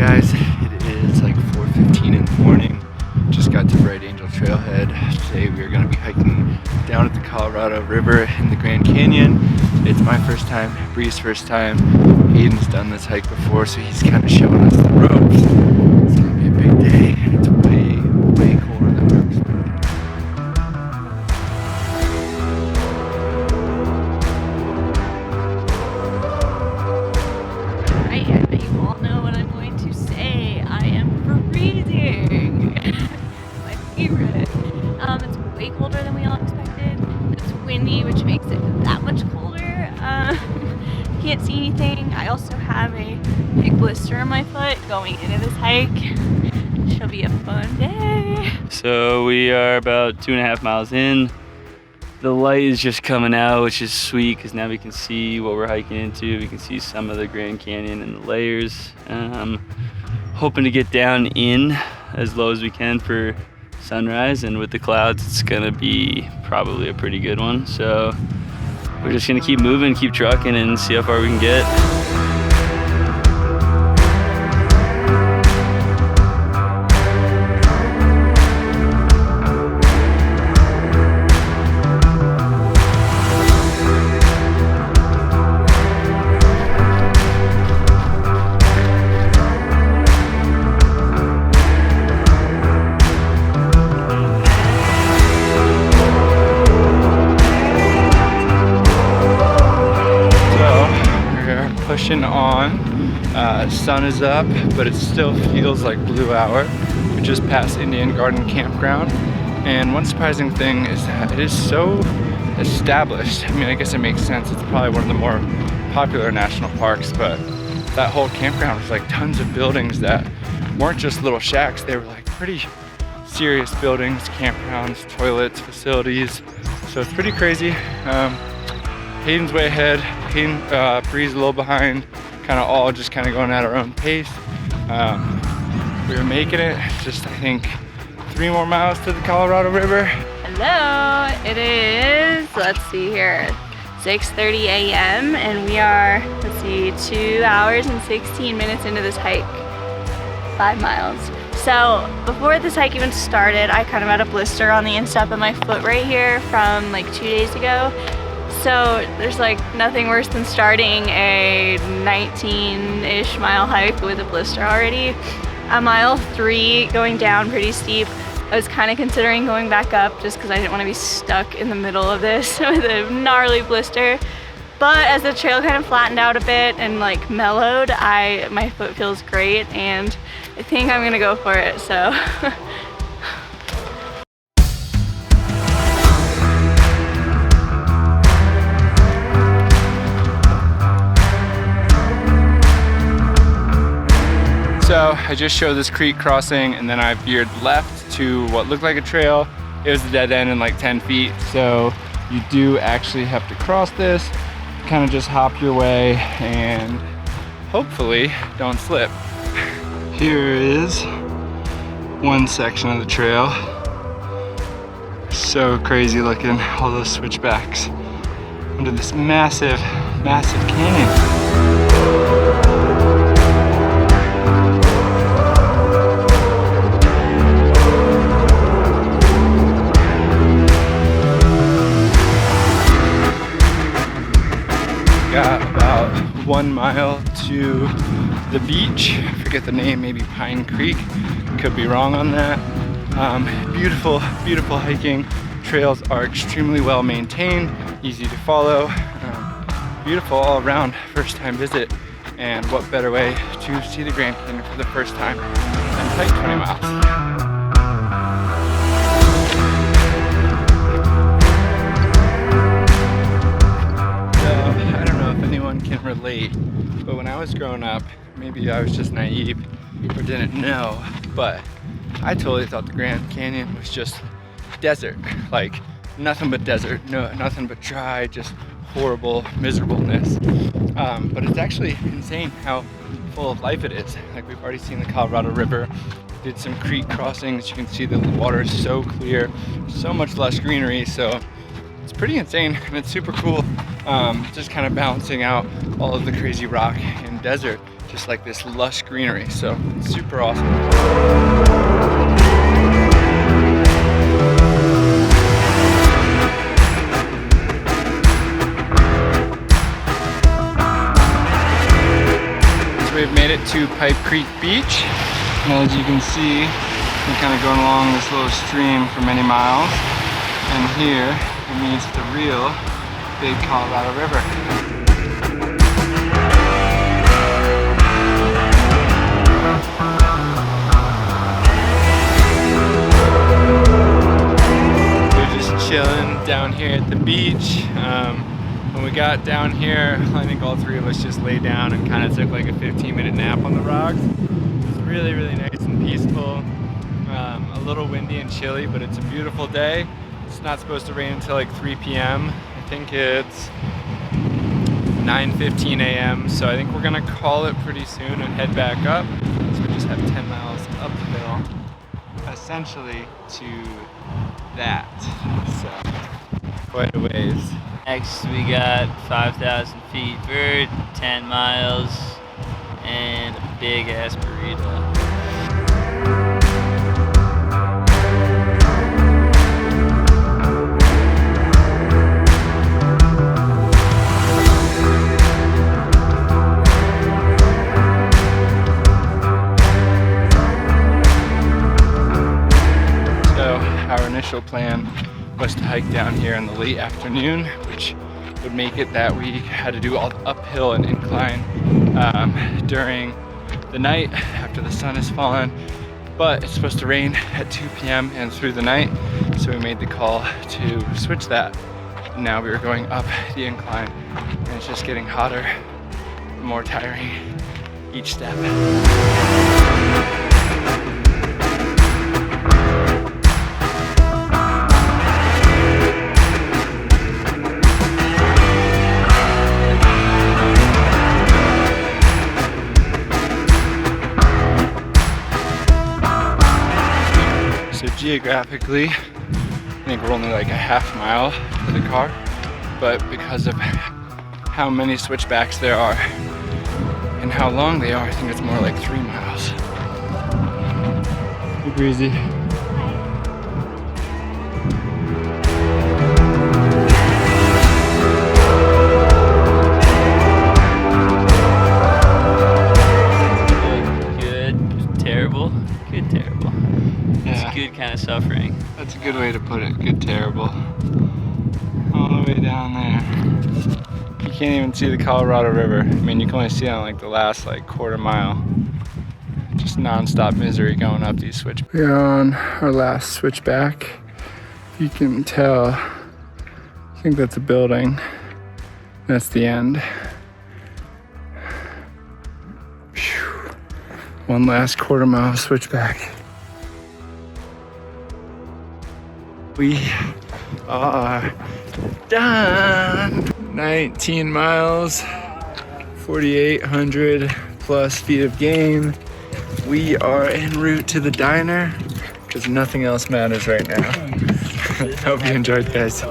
guys, it is like 4:15 in the morning. Just got to Bright Angel Trailhead. Today we are going to be hiking down at the Colorado River in the Grand Canyon. It's my first time, Bree's first time. Hayden's done this hike before, so he's kind of showing us the ropes. It's going to be a big day, and it's way colder than we were expecting. Way colder than we all expected. It's windy, which makes it that much colder. Can't see anything. I also have a big blister on my foot going into this hike. Should be a fun day. So we are about 2.5 miles in. The light is just coming out, which is sweet because now we can see what we're hiking into. We can see some of the Grand Canyon and the layers. Hoping to get down in as low as we can for sunrise, and with the clouds it's gonna be probably a pretty good one. So we're just gonna keep moving, keep trucking, and see how far we can get. Pushing on. Sun is up, but it still feels like blue hour. We just passed Indian Garden Campground, and one surprising thing is that it is so established. I mean, I guess it makes sense. It's probably one of the more popular national parks, but that whole campground was like tons of buildings that weren't just little shacks. They were like pretty serious buildings, campgrounds, toilets, facilities. So it's pretty crazy. Hayden's way ahead. Hayden, Bree's a little behind, kind of all just kind of going at our own pace. We were making it, just I think 3 more miles to the Colorado River. Hello, it is, let's see here, 6:30 a.m. and we are, let's see, 2 hours and 16 minutes into this hike, 5 miles. So before this hike even started, I kind of had a blister on the instep of my foot right here from like 2 days ago. So there's like nothing worse than starting a 19-ish mile hike with a blister already. Mile 3 going down pretty steep. I was kind of considering going back up just because I didn't want to be stuck in the middle of this with a gnarly blister. But as the trail kind of flattened out a bit and like mellowed, my foot feels great and I think I'm gonna go for it, so. So I just showed this creek crossing, and then I veered left to what looked like a trail. It was a dead end in like 10 feet. So you do actually have to cross this, kind of just hop your way and hopefully don't slip. Here is one section of the trail. So crazy looking, all those switchbacks under this massive canyon. Got about 1 mile to the beach. I forget the name, maybe Pine Creek. Could be wrong on that. Beautiful hiking. Trails are extremely well maintained, easy to follow. Beautiful all around, first time visit. And what better way to see the Grand Canyon for the first time than hike 20 miles. Can relate, but when I was growing up, maybe I was just naive or didn't know, but I totally thought the Grand Canyon was just desert, like nothing but desert, nothing but dry, just horrible miserableness. But it's actually insane how full of life it is. Like, we've already seen the Colorado River, did some creek crossings. You can see the water is so clear, so much lush greenery, so it's pretty insane and it's super cool. Just kind of balancing out all of the crazy rock and desert just like this lush greenery. So it's super awesome. We've made it to Pipe Creek Beach, and as you can see, we're kind of going along this little stream for many miles, and here it meets the real big Colorado River. We're just chilling down here at the beach. When we got down here, I think all three of us just laid down and kind of took like a 15-minute nap on the rocks. It was really, really nice and peaceful. A little windy and chilly, but it's a beautiful day. It's not supposed to rain until like 3 p.m. I think it's 9:15 a.m. So I think we're gonna call it pretty soon and head back up. So we just have 10 miles uphill, essentially to that. So quite a ways. Next, we got 5,000 feet vert, 10 miles, and a big ass burrito. So, our initial plan was to hike down here in the late afternoon, which would make it that we had to do all the uphill and incline during the night after the sun has fallen. But it's supposed to rain at 2 p.m. and through the night, so we made the call to switch that. And now we are going up the incline, and it's just getting hotter, more tiring each step. So geographically, I think we're only like a half mile to the car, but because of how many switchbacks there are and how long they are, I think it's more like 3 miles. Hey Breezy. Good, terrible, good, terrible. Yeah. It's good kind of suffering. That's a good way to put it. Good, terrible. All the way down there. You can't even see the Colorado River. I mean, you can only see it on like the last like quarter mile. Just non-stop misery going up these switchbacks. We're on our last switchback. You can tell, I think that's a building. That's the end. Whew. One last quarter mile switchback. We are done. 19 miles, 4,800 plus feet of gain. We are en route to the diner because nothing else matters right now. Hope you enjoyed, guys.